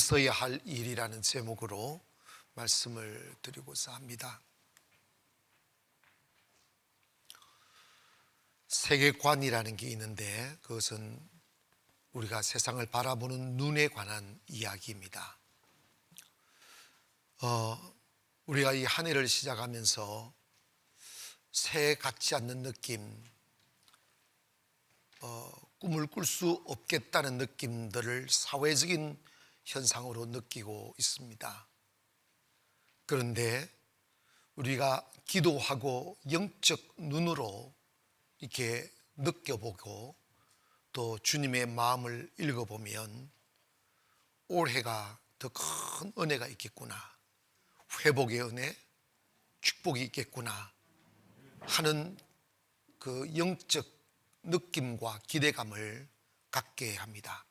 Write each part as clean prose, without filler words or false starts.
힘써야 할 일이라는 제목으로 말씀을 드리고자 합니다. 세계관이라는 게 있는데 그것은 우리가 세상을 바라보는 눈에 관한 이야기입니다. 우리가 이 한 해를 시작하면서 새해 같지 않는 느낌, 꿈을 꿀 수 없겠다는 느낌들을 사회적인 현상으로 느끼고 있습니다. 그런데 우리가 기도하고 영적 눈으로 이렇게 느껴보고 또 주님의 마음을 읽어보면 올해가 더 큰 은혜가 있겠구나, 회복의 은혜, 축복이 있겠구나 하는 그 영적 느낌과 기대감을 갖게 합니다.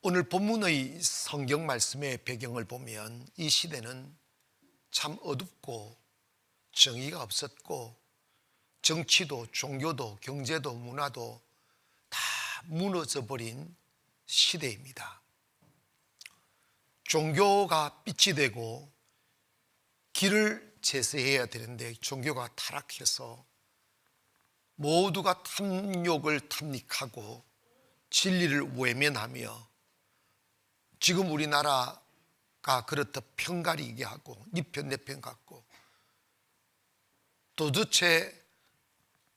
오늘 본문의 성경 말씀의 배경을 보면 이 시대는 참 어둡고 정의가 없었고 정치도 종교도 경제도 문화도 다 무너져 버린 시대입니다. 종교가 빛이 되고 길을 제시해야 되는데 종교가 타락해서 모두가 탐욕을 탐닉하고 진리를 외면하며 지금 우리나라가 그렇다 편가리게 하고 네 편 내 편 같고 도대체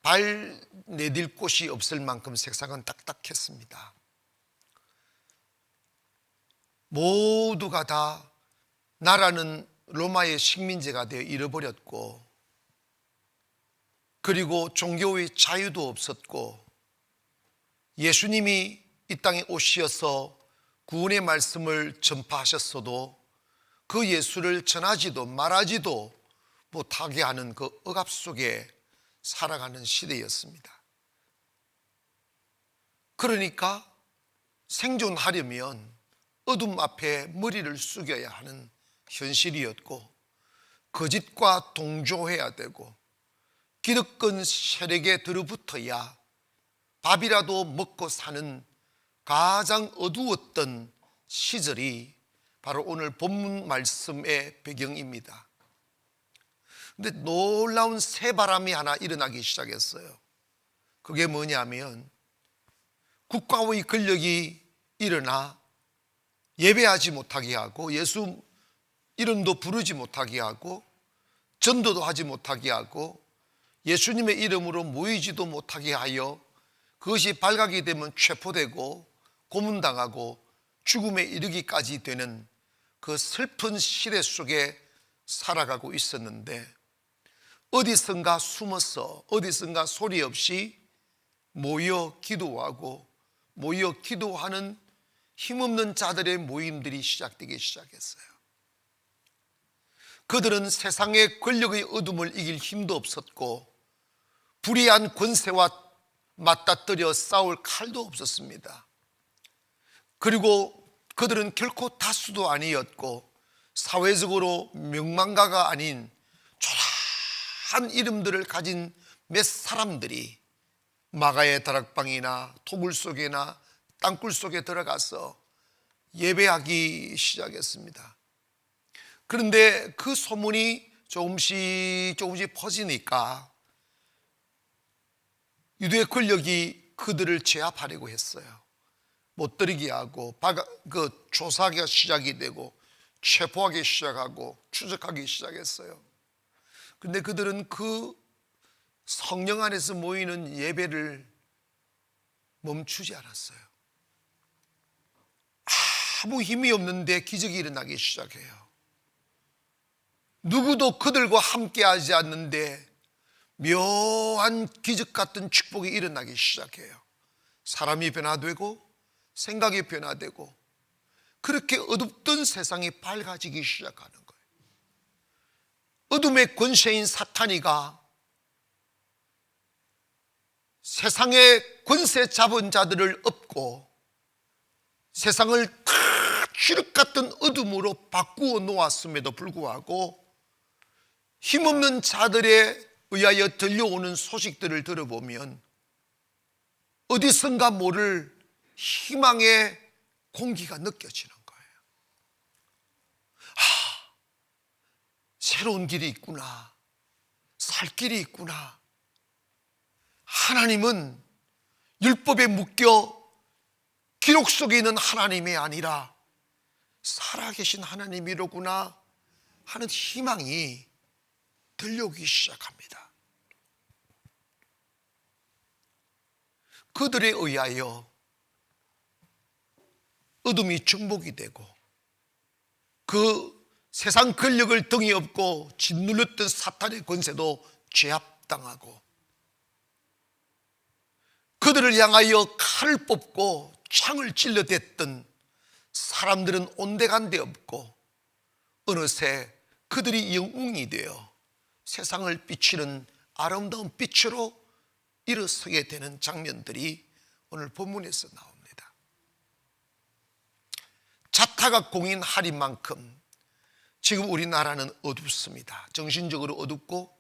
발 내딜 곳이 없을 만큼 세상은 딱딱했습니다. 모두가 다 나라는 로마의 식민지가 되어 잃어버렸고 그리고 종교의 자유도 없었고 예수님이 이 땅에 오시어서 구원의 말씀을 전파하셨어도 그 예수를 전하지도 말하지도 못하게 하는 그 억압 속에 살아가는 시대였습니다. 그러니까 생존하려면 어둠 앞에 머리를 숙여야 하는 현실이었고 거짓과 동조해야 되고 기득권 세력에 들어붙어야 밥이라도 먹고 사는 가장 어두웠던 시절이 바로 오늘 본문 말씀의 배경입니다. 그런데 놀라운 새바람이 하나 일어나기 시작했어요. 그게 뭐냐면 국가의 권력이 일어나 예배하지 못하게 하고 예수 이름도 부르지 못하게 하고 전도도 하지 못하게 하고 예수님의 이름으로 모이지도 못하게 하여 그것이 발각이 되면 체포되고 고문당하고 죽음에 이르기까지 되는 그 슬픈 시대 속에 살아가고 있었는데 어디선가 숨어서 어디선가 소리 없이 모여 기도하고 모여 기도하는 힘없는 자들의 모임들이 시작되기 시작했어요. 그들은 세상의 권력의 어둠을 이길 힘도 없었고 불의한 권세와 맞닥뜨려 싸울 칼도 없었습니다. 그리고 그들은 결코 다수도 아니었고 사회적으로 명망가가 아닌 초라한 이름들을 가진 몇 사람들이 마가의 다락방이나 토굴 속이나 땅굴 속에 들어가서 예배하기 시작했습니다. 그런데 그 소문이 조금씩 퍼지니까 유대 권력이 그들을 제압하려고 했어요. 못 들이게 하고 조사하기가 시작이 되고 체포하기 시작하고 추적하기 시작했어요. 그런데 그들은 그 성령 안에서 모이는 예배를 멈추지 않았어요. 아무 힘이 없는데 기적이 일어나기 시작해요. 누구도 그들과 함께하지 않는데 묘한 기적 같은 축복이 일어나기 시작해요. 사람이 변화되고 생각이 변화되고 그렇게 어둡던 세상이 밝아지기 시작하는 거예요. 어둠의 권세인 사탄이가 세상의 권세 잡은 자들을 엎고 세상을 다 칠흑 같은 어둠으로 바꾸어 놓았음에도 불구하고 힘없는 자들에 의하여 들려오는 소식들을 들어보면 어디선가 모를 희망의 공기가 느껴지는 거예요. 새로운 길이 있구나, 살 길이 있구나. 하나님은 율법에 묶여 기록 속에 있는 하나님이 아니라 살아계신 하나님이로구나 하는 희망이 들려오기 시작합니다. 그들에 의하여 어둠이 정복이 되고 그 세상 권력을 등에 업고 짓눌렸던 사탄의 권세도 제압당하고 그들을 향하여 칼을 뽑고 창을 찔러댔던 사람들은 온데간데 없고 어느새 그들이 영웅이 되어 세상을 비치는 아름다운 빛으로 일어서게 되는 장면들이 오늘 본문에서 나옵니다. 자타가 공인하린 만큼 지금 우리나라는 어둡습니다. 정신적으로 어둡고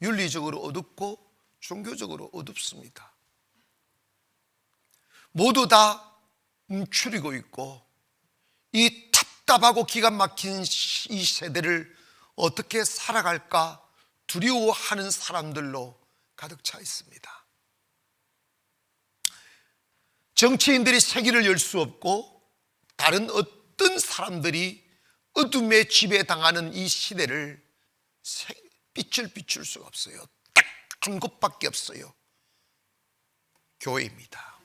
윤리적으로 어둡고 종교적으로 어둡습니다. 모두 다 움츠리고 있고 이 답답하고 기가 막힌 이 세대를 어떻게 살아갈까 두려워하는 사람들로 가득 차 있습니다. 정치인들이 세기를 열 수 없고 다른 어떤 사람들이 어둠에 지배당하는 이 시대를 빛을 비출 수가 없어요. 딱 한 곳밖에 없어요. 교회입니다.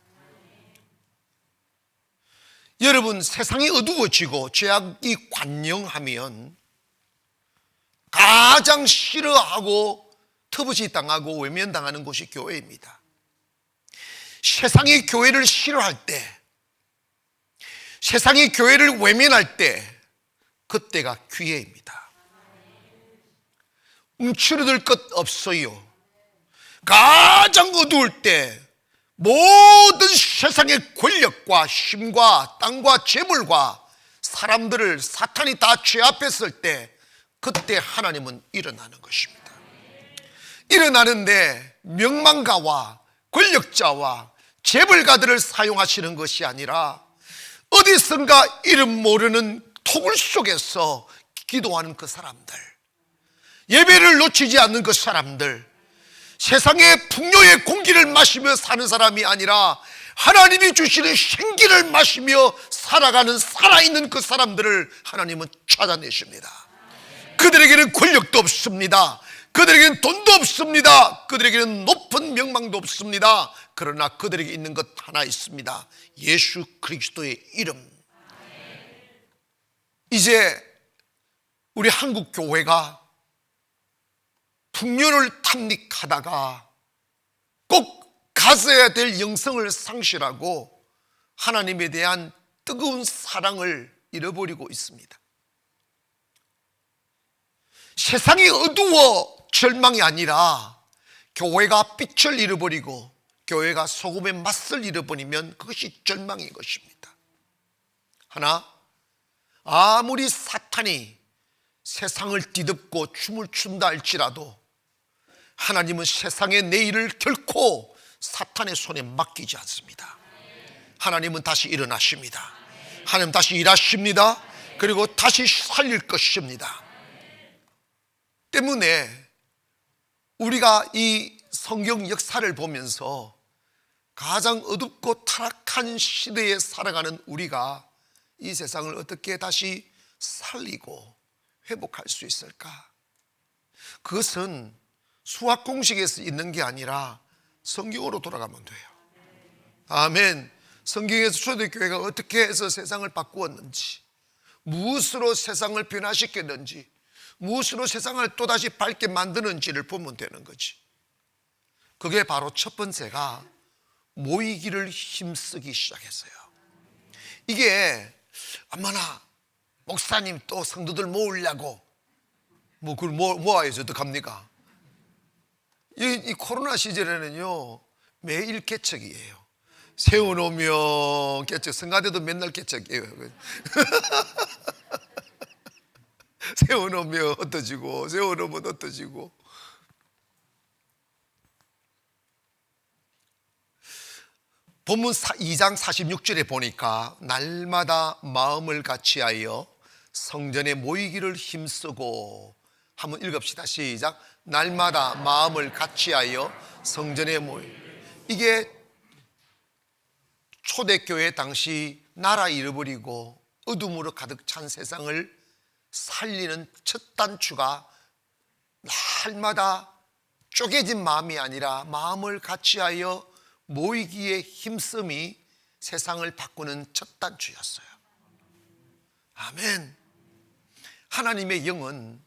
여러분, 세상이 어두워지고 죄악이 관영하면 가장 싫어하고 터부시당하고 외면당하는 곳이 교회입니다. 세상이 교회를 싫어할 때, 세상이 교회를 외면할 때, 그때가 기회입니다. 움츠러들 것 없어요. 가장 어두울 때 모든 세상의 권력과 힘과 땅과 재물과 사람들을 사탄이 다 제압했을 때 그때 하나님은 일어나는 것입니다. 일어나는데 명망가와 권력자와 재벌가들을 사용하시는 것이 아니라 어디선가 이름 모르는 토굴 속에서 기도하는 그 사람들, 예배를 놓치지 않는 그 사람들, 세상의 풍요의 공기를 마시며 사는 사람이 아니라 하나님이 주시는 생기를 마시며 살아가는 살아있는 그 사람들을 하나님은 찾아내십니다. 그들에게는 권력도 없습니다. 그들에게는 돈도 없습니다. 그들에게는 높은 명망도 없습니다. 그러나 그들에게 있는 것 하나 있습니다. 예수 그리스도의 이름. 이제 우리 한국 교회가 풍요를 탐닉하다가 꼭 가져야 될 영성을 상실하고 하나님에 대한 뜨거운 사랑을 잃어버리고 있습니다. 세상이 어두워 절망이 아니라 교회가 빛을 잃어버리고 교회가 소금의 맛을 잃어버리면 그것이 절망인 것입니다. 하나, 아무리 사탄이 세상을 뒤덮고 춤을 춘다 할지라도 하나님은 세상의 내일을 결코 사탄의 손에 맡기지 않습니다. 하나님은 다시 일어나십니다. 하나님 다시 일하십니다. 그리고 다시 살릴 것입니다. 때문에 우리가 이 성경 역사를 보면서 가장 어둡고 타락한 시대에 살아가는 우리가 이 세상을 어떻게 다시 살리고 회복할 수 있을까? 그것은 수학 공식에서 있는 게 아니라 성경으로 돌아가면 돼요. 아멘. 성경에서 초대교회가 어떻게 해서 세상을 바꾸었는지, 무엇으로 세상을 변화시켰는지, 무엇으로 세상을 또다시 밝게 만드는지를 보면 되는 거지. 그게 바로 첫 번째가 모이기를 힘쓰기 시작했어요. 이게 얼마나 목사님 또 성도들 모으려고 그걸 모아야지 어떡합니까? 이 코로나 시절에는요 매일 개척이에요. 세워놓으면 개척, 성가대도 맨날 개척이에요. 세워놓으면 흩어지고 세워놓으면 흩어지고. 본문 2장 46절에 보니까 날마다 마음을 같이하여 성전에 모이기를 힘쓰고 한번 읽읍시다. 시작. 날마다 마음을 같이하여 성전에 모여. 이게 초대교회 당시 나라 잃어버리고 어둠으로 가득 찬 세상을 살리는 첫 단추가 날마다 쪼개진 마음이 아니라 마음을 같이하여 모이기에 힘씀이 세상을 바꾸는 첫 단추였어요. 아멘. 하나님의 영은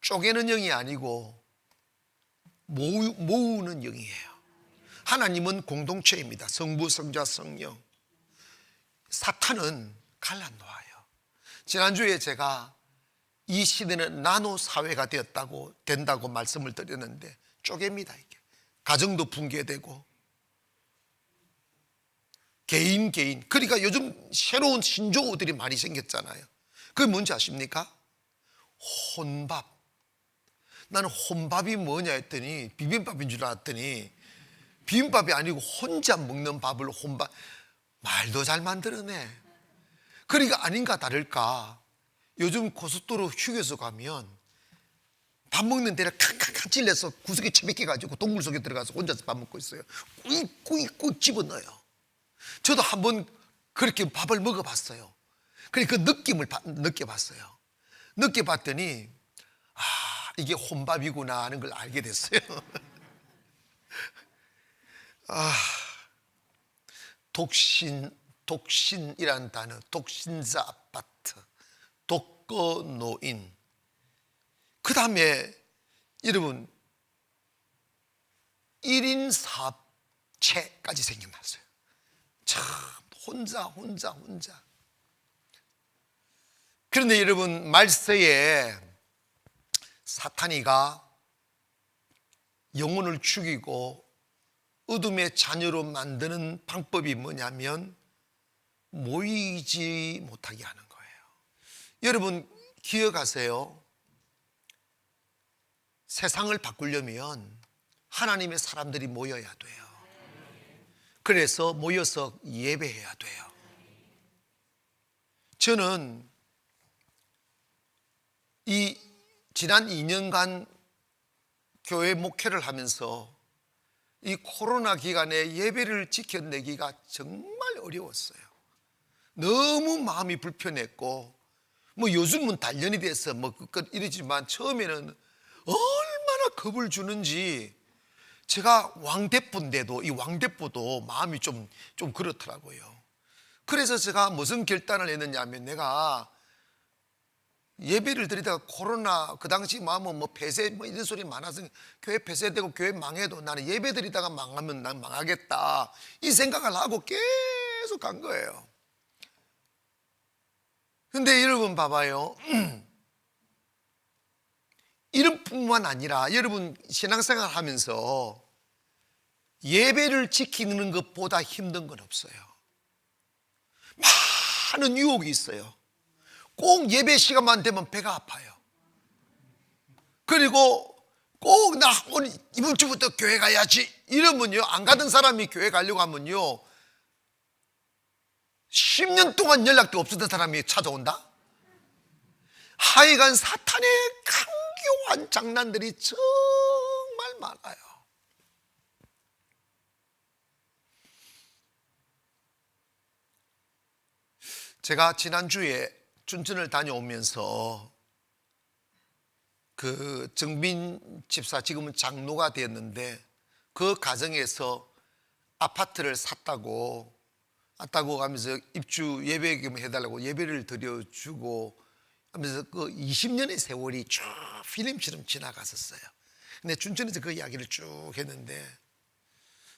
쪼개는 영이 아니고 모으는 영이에요. 하나님은 공동체입니다. 성부, 성자, 성령. 사탄은 갈라놓아요. 지난주에 제가 이 시대는 나노 사회가 된다고 말씀을 드렸는데 쪼갭니다. 이게 가정도 붕괴되고 개인 그러니까 요즘 새로운 신조어들이 많이 생겼잖아요. 그게 뭔지 아십니까? 혼밥. 나는 혼밥이 뭐냐 했더니 비빔밥인 줄 알았더니 비빔밥이 아니고 혼자 먹는 밥을 혼밥. 말도 잘 만들어내. 그러니까 아닌가 다를까 요즘 고속도로 휴게소 가면 밥 먹는 데를 칵칵칵 찔러서 구석에 처박혀가지고 동물 속에 들어가서 혼자서 밥 먹고 있어요. 꾸익 집어넣어요. 저도 한번 그렇게 밥을 먹어봤어요. 그러니까 그 느낌을 느껴봤어요. 느껴봤더니 이게 혼밥이구나 하는 걸 알게 됐어요. 독신이라는 단어, 독신자 아파트, 독거노인. 그 다음에 여러분 1인 사업체까지 생겨났어요. 참 혼자. 그런데 여러분 말세에 사탄이가 영혼을 죽이고 어둠의 자녀로 만드는 방법이 뭐냐면 모이지 못하게 하는 거예요. 여러분 기억하세요. 세상을 바꾸려면 하나님의 사람들이 모여야 돼요. 그래서 모여서 예배해야 돼요. 저는 이 지난 2년간 교회 목회를 하면서 이 코로나 기간에 예배를 지켜내기가 정말 어려웠어요. 너무 마음이 불편했고 요즘은 단련이 돼서 이러지만 처음에는 얼마나 겁을 주는지. 제가 왕대포인데도 이 왕대포도 마음이 좀 그렇더라고요. 그래서 제가 무슨 결단을 했느냐 하면 내가 예배를 드리다가 코로나 그 당시 마음은 폐쇄 이런 소리 많아서 교회 폐쇄되고 교회 망해도 나는 예배 드리다가 망하면 난 망하겠다 이 생각을 하고 계속 간 거예요. 근데 여러분 봐봐요. 이런뿐만 아니라 여러분 신앙생활 하면서 예배를 지키는 것보다 힘든 건 없어요. 많은 유혹이 있어요. 꼭 예배 시간만 되면 배가 아파요. 그리고 꼭 나 오늘 이번 주부터 교회 가야지 이러면요, 안 가던 사람이 교회 가려고 하면요 10년 동안 연락도 없었던 사람이 찾아온다. 하여간 사탄의 강교한 장난들이 정말 많아요. 제가 지난주에 춘천을 다녀오면서 그 정빈 집사, 지금은 장로가 되었는데 그 가정에서 아파트를 샀다고 하면서 입주 예배금 해달라고 예배를 드려주고 하면서 그 20년의 세월이 쭉 필름처럼 지나갔었어요. 근데 춘천에서 그 이야기를 쭉 했는데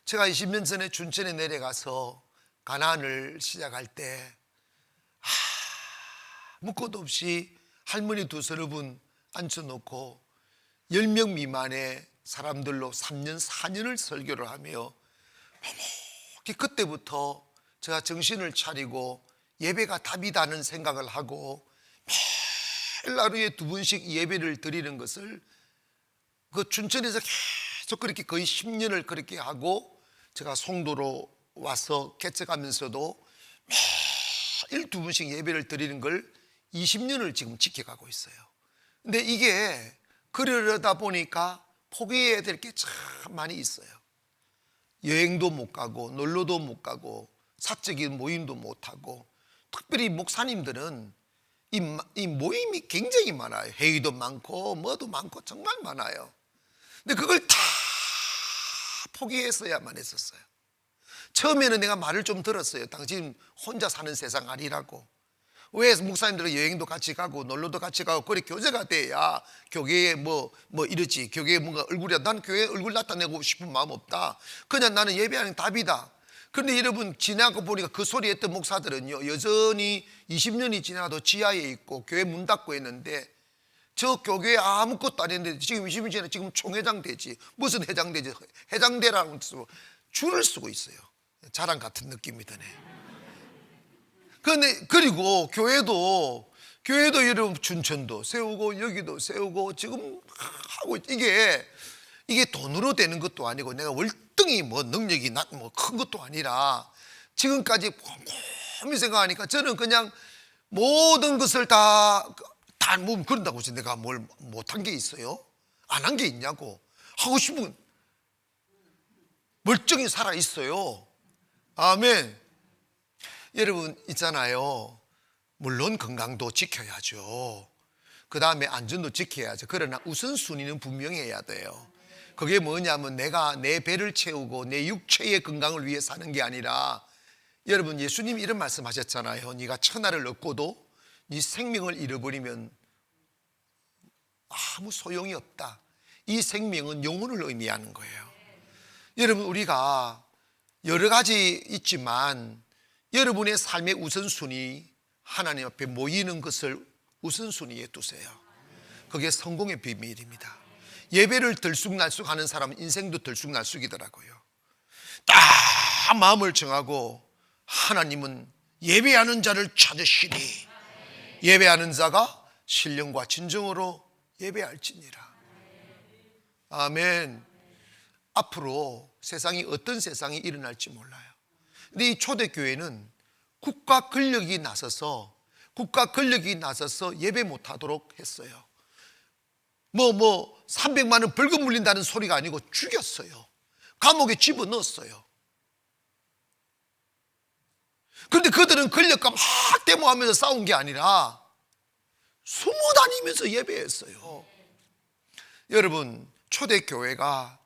제가 20년 전에 춘천에 내려가서 가나안을 시작할 때 묻고도 없이 할머니 두 서너 분 앉혀놓고 10명 미만의 사람들로 3년 4년을 설교를 하며 그때부터 제가 정신을 차리고 예배가 답이다는 생각을 하고 매일 하루에 2번씩 예배를 드리는 것을 그 춘천에서 계속 그렇게 거의 10년을 그렇게 하고 제가 송도로 와서 개척하면서도 매일 2번씩 예배를 드리는 걸 20년을 지금 지켜가고 있어요. 근데 이게 그러려다 보니까 포기해야 될 게 참 많이 있어요. 여행도 못 가고 놀러도 못 가고 사적인 모임도 못 하고, 특별히 목사님들은 이 모임이 굉장히 많아요. 회의도 많고 뭐도 많고 정말 많아요. 근데 그걸 다 포기했어야만 했었어요. 처음에는 내가 말을 좀 들었어요. 당신 혼자 사는 세상 아니라고. 왜 목사님들은 여행도 같이 가고 놀러도 같이 가고 그래 교제가 돼야 교회에 뭐 이러지, 교회에 뭔가 얼굴이야. 난 교회에 얼굴 나타내고 싶은 마음 없다. 그냥 나는 예배하는 답이다. 그런데 여러분, 지나고 보니까 그 소리 했던 목사들은요, 여전히 20년이 지나도 지하에 있고 교회 문 닫고 있는데, 저 교회에 아무것도 안 했는데 지금 20년 지나 지금 총회장 되지, 무슨 회장 되지, 회장되라는 뜻으로 줄을 쓰고 있어요. 자랑 같은 느낌이 드네. 그런데 그리고 교회도 여러분 춘천도 세우고 여기도 세우고 지금 하고, 이게 돈으로 되는 것도 아니고 내가 월등히 뭐 능력이 뭐 큰 것도 아니라 지금까지 곰곰이 생각하니까 저는 그냥 모든 것을 다 뭐 그런다고 해서 내가 뭘 못한 게 있어요? 안 한 게 있냐고. 하고 싶은 멀쩡히 살아 있어요. 아멘. 여러분 있잖아요, 물론 건강도 지켜야죠. 그 다음에 안전도 지켜야죠. 그러나 우선순위는 분명히 해야 돼요. 그게 뭐냐면 내가 내 배를 채우고 내 육체의 건강을 위해 사는 게 아니라, 여러분 예수님이 이런 말씀 하셨잖아요. 네가 천하를 얻고도 네 생명을 잃어버리면 아무 소용이 없다. 이 생명은 영혼을 의미하는 거예요. 여러분, 우리가 여러 가지 있지만 여러분의 삶의 우선순위, 하나님 앞에 모이는 것을 우선순위에 두세요. 그게 성공의 비밀입니다. 예배를 들쑥날쑥 하는 사람은 인생도 들쑥날쑥이더라고요. 딱 마음을 정하고 하나님은 예배하는 자를 찾으시니 예배하는 자가 신령과 진정으로 예배할지니라. 아멘. 앞으로 세상이 어떤 세상이 일어날지 몰라요. 근데 이 초대교회는 국가 권력이 나서서 예배 못하도록 했어요. 300만 원 벌금 물린다는 소리가 아니고 죽였어요. 감옥에 집어넣었어요. 그런데 그들은 권력과 막 데모하면서 싸운 게 아니라 숨어 다니면서 예배했어요. 여러분, 초대교회가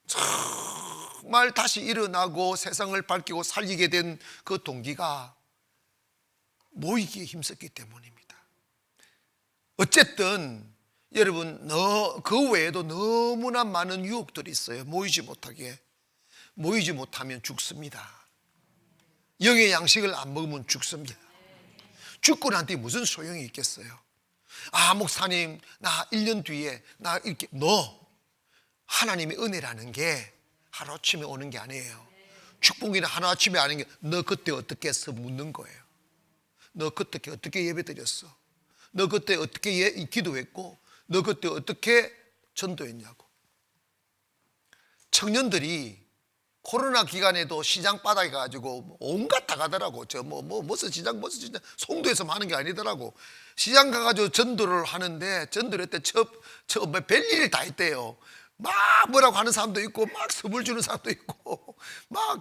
정말 다시 일어나고 세상을 밝히고 살리게 된 그 동기가 모이기에 힘썼기 때문입니다. 어쨌든 여러분, 그 외에도 너무나 많은 유혹들이 있어요. 모이지 못하면 죽습니다. 영의 양식을 안 먹으면 죽습니다. 죽고 난 뒤에 무슨 소용이 있겠어요? 목사님, 나 1년 뒤에 나 이렇게. 하나님의 은혜라는 게 하루아침에 오는 게 아니에요. 축복이나 하루아침에 아닌 게, 너 그때 어떻게 했어 묻는 거예요. 너 그때 어떻게 예배 드렸어? 너 그때 어떻게 기도했고? 너 그때 어떻게 전도했냐고. 청년들이 코로나 기간에도 시장 바닥에 가지고 온갖 다 가더라고. 무슨 시장 송도에서 하는 게 아니더라고. 시장 가가지고 전도를 하는데, 전도를 했대. 별일을 다 했대요. 막 뭐라고 하는 사람도 있고, 막 선물 주는 사람도 있고, 막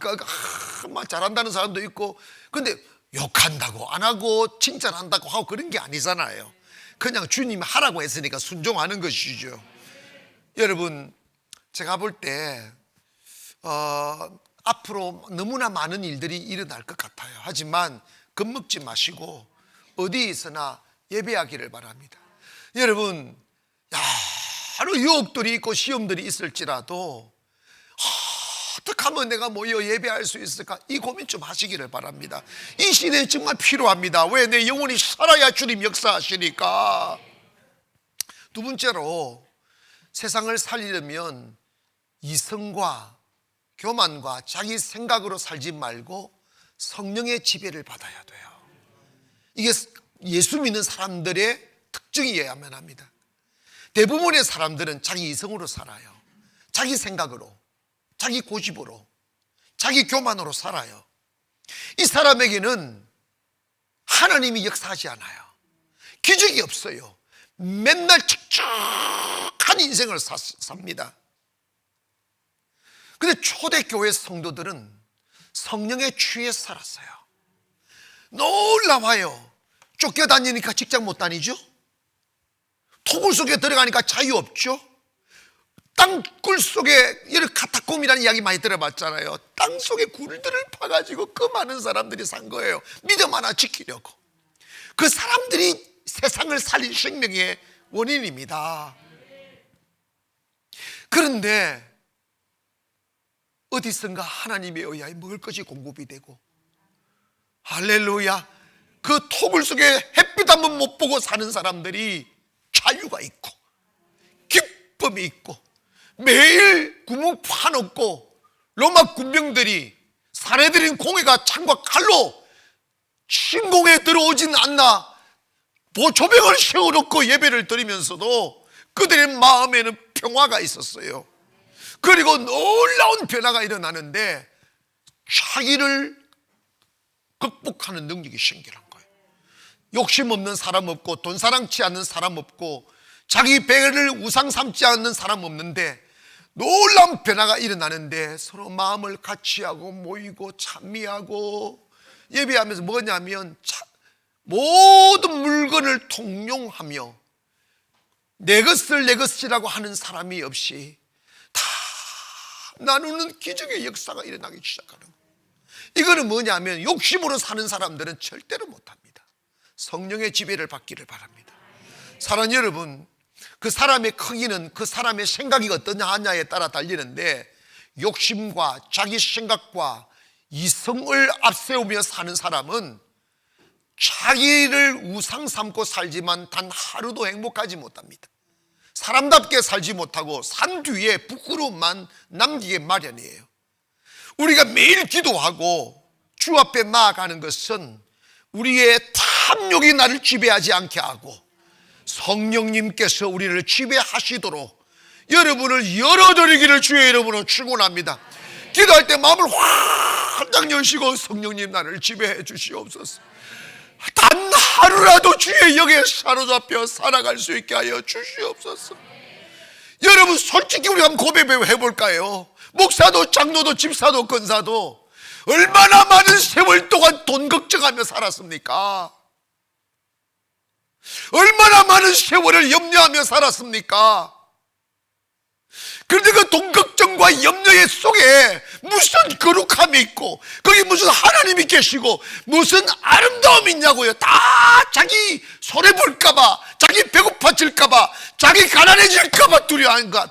잘한다는 사람도 있고. 근데 욕한다고 안 하고 칭찬한다고 하고 그런 게 아니잖아요. 그냥 주님이 하라고 했으니까 순종하는 것이죠. 여러분, 제가 볼 때 앞으로 너무나 많은 일들이 일어날 것 같아요. 하지만 겁먹지 마시고 어디 있으나 예배하기를 바랍니다. 여러분, 여러 유혹들이 있고 시험들이 있을지라도 어떻게 하면 내가 모여 예배할 수 있을까? 이 고민 좀 하시기를 바랍니다. 이 시대에 정말 필요합니다. 왜? 내 영혼이 살아야 주님 역사하시니까. 두 번째로, 세상을 살리려면 이성과 교만과 자기 생각으로 살지 말고 성령의 지배를 받아야 돼요. 이게 예수 믿는 사람들의 특징이어야만 합니다. 대부분의 사람들은 자기 이성으로 살아요. 자기 생각으로, 자기 고집으로, 자기 교만으로 살아요. 이 사람에게는 하나님이 역사하지 않아요. 기적이 없어요. 맨날 척척한 인생을 삽니다. 근데 초대교회 성도들은 성령에 취해 살았어요. 놀라워요. 쫓겨다니니까 직장 못 다니죠? 토굴 속에 들어가니까 자유 없죠? 땅굴 속에, 이런 카타콤이라는 이야기 많이 들어봤잖아요. 땅 속에 굴들을 파가지고 그 많은 사람들이 산 거예요. 믿음 하나 지키려고. 그 사람들이 세상을 살린 생명의 원인입니다. 그런데 어디선가 하나님에 의하여 먹을 것이 공급이 되고, 할렐루야, 그 토굴 속에 햇빛 한번 못 보고 사는 사람들이 자유가 있고 기쁨이 있고, 매일 구멍 파놓고 로마 군병들이 사내들인 공회가 창과 칼로 침공에 들어오진 않나 보초병을 세워놓고 예배를 드리면서도 그들의 마음에는 평화가 있었어요. 그리고 놀라운 변화가 일어나는데 자기를 극복하는 능력이 생겨난 거예요. 욕심 없는 사람 없고, 돈 사랑치 않는 사람 없고, 자기 배를 우상 삼지 않는 사람 없는데 놀라운 변화가 일어나는데, 서로 마음을 같이 하고 모이고 찬미하고 예배하면서 뭐냐면 모든 물건을 통용하며 내 것을 내 것이라고 하는 사람이 없이 다 나누는 기적의 역사가 일어나기 시작하는 거예요. 이거는 뭐냐면 욕심으로 사는 사람들은 절대로 못합니다. 성령의 지배를 받기를 바랍니다. 사랑하는 여러분, 그 사람의 크기는 그 사람의 생각이 어떠냐 하냐에 따라 달리는데, 욕심과 자기 생각과 이성을 앞세우며 사는 사람은 자기를 우상 삼고 살지만 단 하루도 행복하지 못합니다. 사람답게 살지 못하고 산 뒤에 부끄러움만 남기게 마련이에요. 우리가 매일 기도하고 주 앞에 나아가는 것은 우리의 탐욕이 나를 지배하지 않게 하고 성령님께서 우리를 지배하시도록 여러분을 열어드리기를 주의 이름으로 축원합니다. 기도할 때 마음을 활짝 여시고, 성령님 나를 지배해 주시옵소서. 단 하루라도 주의 영에 사로잡혀 살아갈 수 있게 하여 주시옵소서. 여러분, 솔직히 우리 한번 고백해 볼까요? 목사도 장로도 집사도 권사도 얼마나 많은 세월 동안 돈 걱정하며 살았습니까? 얼마나 많은 세월을 염려하며 살았습니까? 그런데 그 돈 걱정과 염려의 속에 무슨 거룩함이 있고, 거기 무슨 하나님이 계시고 무슨 아름다움이 있냐고요. 다 자기 손해볼까봐, 자기 배고파질까봐, 자기 가난해질까봐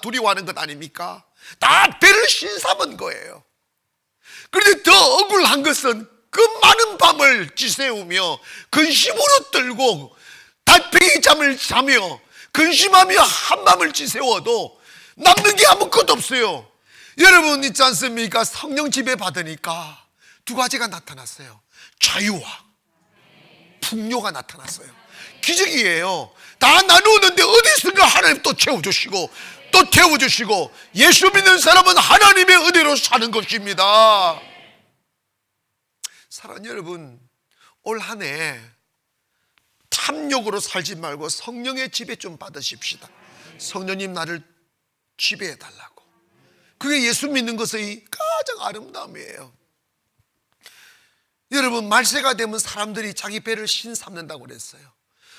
두려워하는 것 아닙니까? 다 배를 신삼은 거예요. 그런데 더 억울한 것은 그 많은 밤을 지새우며 근심으로 떨고 달팽이 잠을 자며 근심하며 한밤을 지새워도 남는 게 아무것도 없어요. 여러분 있지 않습니까? 성령 지배 받으니까 두 가지가 나타났어요. 자유와 풍요가 나타났어요. 기적이에요. 다 나누었는데 어디선가 하나님 또 채워주시고 또 태워주시고, 예수 믿는 사람은 하나님의 은혜로 사는 것입니다. 사랑하는 여러분, 올 한 해 탐욕으로 살지 말고 성령의 지배 좀 받으십시다. 성령님 나를 지배해 달라고. 그게 예수 믿는 것의 가장 아름다움이에요. 여러분, 말세가 되면 사람들이 자기 배를 신 삼는다고 그랬어요.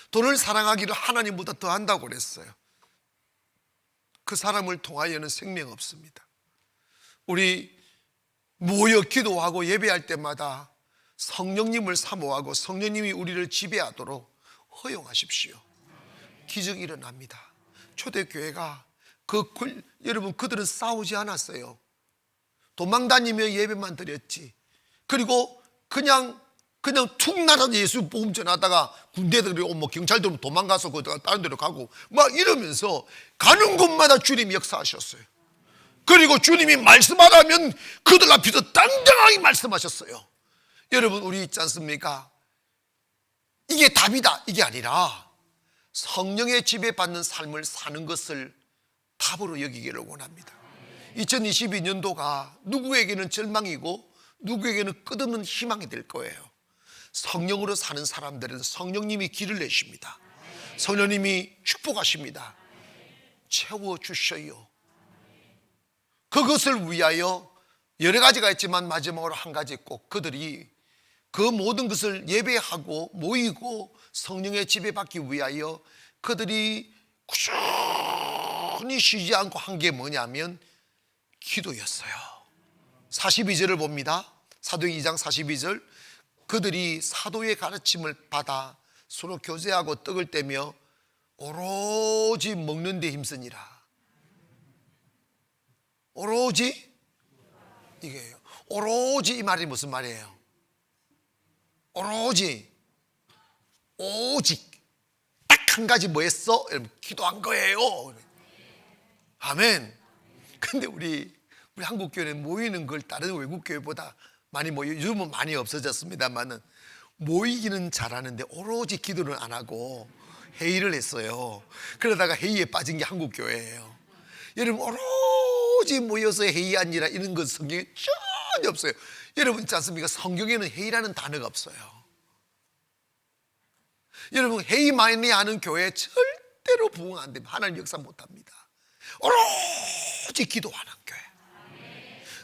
돈을 사랑하기를 하나님보다 더 한다고 그랬어요. 그 사람을 통하여는 생명 없습니다. 우리 모여 기도하고 예배할 때마다 성령님을 사모하고 성령님이 우리를 지배하도록 허용하십시오. 기적이 일어납니다. 초대교회가 여러분, 그들은 싸우지 않았어요. 도망다니며 예배만 드렸지. 그리고 그냥 툭 나가서 예수 복음 전하다가 군대들이 오면 경찰들 도망가서 다른 데로 가고 막 이러면서 가는 곳마다 주님이 역사하셨어요. 그리고 주님이 말씀하라면 그들 앞에서 당당하게 말씀하셨어요. 여러분, 우리 있지 않습니까? 이게 답이다, 이게 아니라 성령의 지배받는 삶을 사는 것을 답으로 여기기를 원합니다. 2022년도가 누구에게는 절망이고 누구에게는 끝없는 희망이 될 거예요. 성령으로 사는 사람들은 성령님이 길을 내십니다. 성령님이 축복하십니다. 채워주셔요. 그것을 위하여 여러 가지가 있지만 마지막으로 한 가지 꼭 그들이 그 모든 것을 예배하고 모이고 성령의 지배받기 위하여 그들이 꾸준히 쉬지 않고 한 게 뭐냐면 기도였어요. 42절을 봅니다. 사도행 2장 42절. 그들이 사도의 가르침을 받아 서로 교제하고 떡을 떼며 오로지 먹는 데 힘쓰니라. 오로지 이게요. 오로지 이 말이 무슨 말이에요? 오로지 오직 딱 한 가지 뭐 했어? 여러분 기도한 거예요. 아멘. 근데 우리 한국 교회는 모이는 걸 다른 외국 교회보다 많이 모여. 요즘은 많이 없어졌습니다만은 모이기는 잘하는데 오로지 기도를 안 하고 회의를 했어요. 그러다가 회의에 빠진 게 한국 교회예요. 여러분 오로지 모여서 회의한 일이라 이런 건 성경에 전혀 없어요. 여러분 있지 않습니까? 성경에는 회의라는 단어가 없어요. 여러분 회의 많이 하는 교회 절대로 부흥 안 됩니다. 하나님 역사 못합니다. 오로지 기도하는 교회.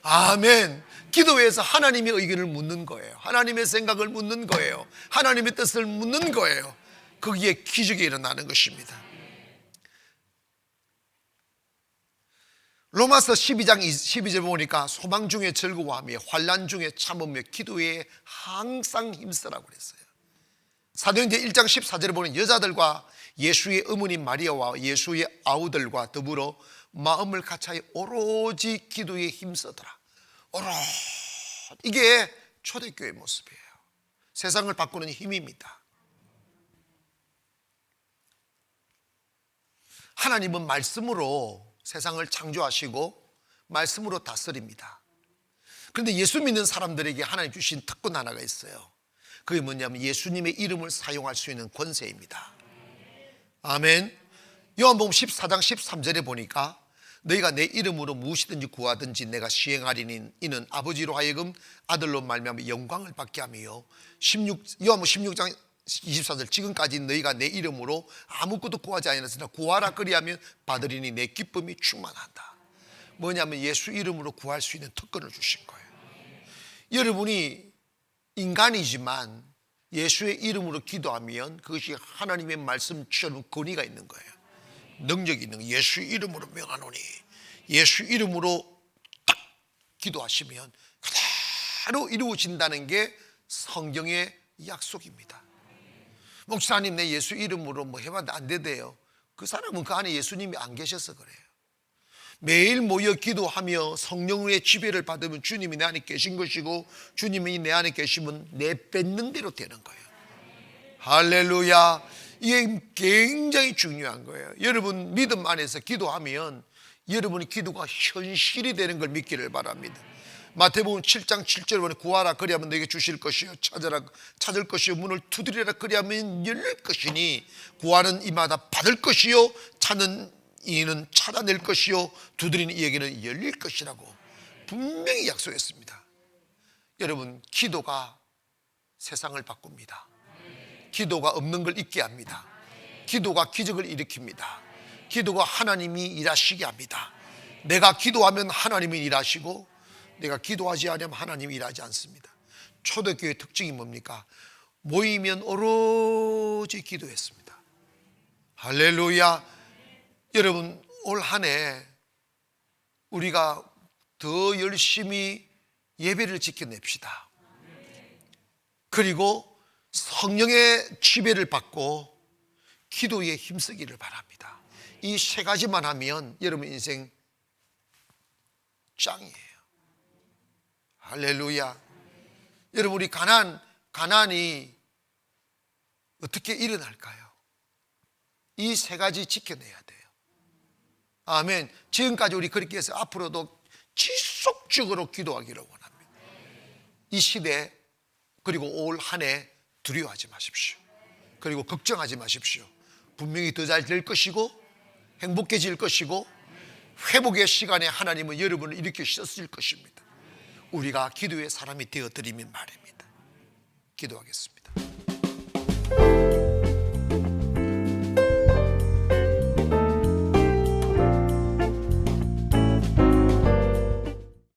아멘. 기도에서 하나님의 의견을 묻는 거예요. 하나님의 생각을 묻는 거예요. 하나님의 뜻을 묻는 거예요. 거기에 기적이 일어나는 것입니다. 로마서 12장 12절 보니까 소망 중에 즐거워하며 환난 중에 참으며 기도에 항상 힘쓰라고 그랬어요. 사도행전 1장 14절에 보면 여자들과 예수의 어머니 마리아와 예수의 아우들과 더불어 마음을 같이 오로지 기도에 힘쓰더라. 오로지. 이게 초대교회의 모습이에요. 세상을 바꾸는 힘입니다. 하나님은 말씀으로 세상을 창조하시고 말씀으로 다스립니다. 그런데 예수 믿는 사람들에게 하나님 주신 특권 하나가 있어요. 그게 뭐냐면 예수님의 이름을 사용할 수 있는 권세입니다. 아멘. 요한복음 14장 13절에 보니까 너희가 내 이름으로 무엇이든지 구하든지 내가 시행하리니 이는 아버지로 하여금 아들로 말미암아 영광을 받게 하며 요한복음 16장 24절 지금까지 너희가 내 이름으로 아무것도 구하지 아니하였으나 구하라 그리하면 받으리니 내 기쁨이 충만한다. 뭐냐면 예수 이름으로 구할 수 있는 특권을 주신 거예요. 여러분이 인간이지만 예수의 이름으로 기도하면 그것이 하나님의 말씀처럼 권위가 있는 거예요. 능력이 있는 거예요. 예수 이름으로 명하노니 예수 이름으로 딱 기도하시면 그대로 이루어진다는 게 성경의 약속입니다. 목사님 내 예수 이름으로 뭐 해봤는데 안 되대요. 그 사람은 그 안에 예수님이 안 계셔서 그래요. 매일 모여 기도하며 성령의 지배를 받으면 주님이 내 안에 계신 것이고 주님이 내 안에 계시면 내 뱉는 대로 되는 거예요. 할렐루야. 이게 굉장히 중요한 거예요. 여러분 믿음 안에서 기도하면 여러분의 기도가 현실이 되는 걸 믿기를 바랍니다. 마태복음 7장 7절에 보면 구하라 그리하면 너에게 주실 것이요 찾으라 찾을 것이요 문을 두드리라 그리하면 열릴 것이니 구하는 이마다 받을 것이요 찾는 이는 찾아낼 것이요 두드리는 이에게는 열릴 것이라고 분명히 약속했습니다. 여러분 기도가 세상을 바꿉니다. 기도가 없는 걸 있게 합니다. 기도가 기적을 일으킵니다. 기도가 하나님이 일하시게 합니다. 내가 기도하면 하나님이 일하시고 내가 기도하지 않으면 하나님이 일하지 않습니다. 초대교회의 특징이 뭡니까? 모이면 오로지 기도했습니다. 할렐루야. 여러분 올 한 해 우리가 더 열심히 예배를 지켜냅시다. 그리고 성령의 지배를 받고 기도에 힘쓰기를 바랍니다. 이 세 가지만 하면 여러분 인생 짱이에요. 할렐루야. 여러분 우리 가난이 어떻게 일어날까요? 이 세 가지 지켜내야 돼요. 아멘. 지금까지 우리 그렇게 해서 앞으로도 지속적으로 기도하기를 원합니다. 이 시대 그리고 올 한 해 두려워하지 마십시오. 그리고 걱정하지 마십시오. 분명히 더 잘 될 것이고 행복해질 것이고 회복의 시간에 하나님은 여러분을 일으켜 주실 것입니다. 우리가 기도의 사람이 되어드리면 말입니다. 기도하겠습니다.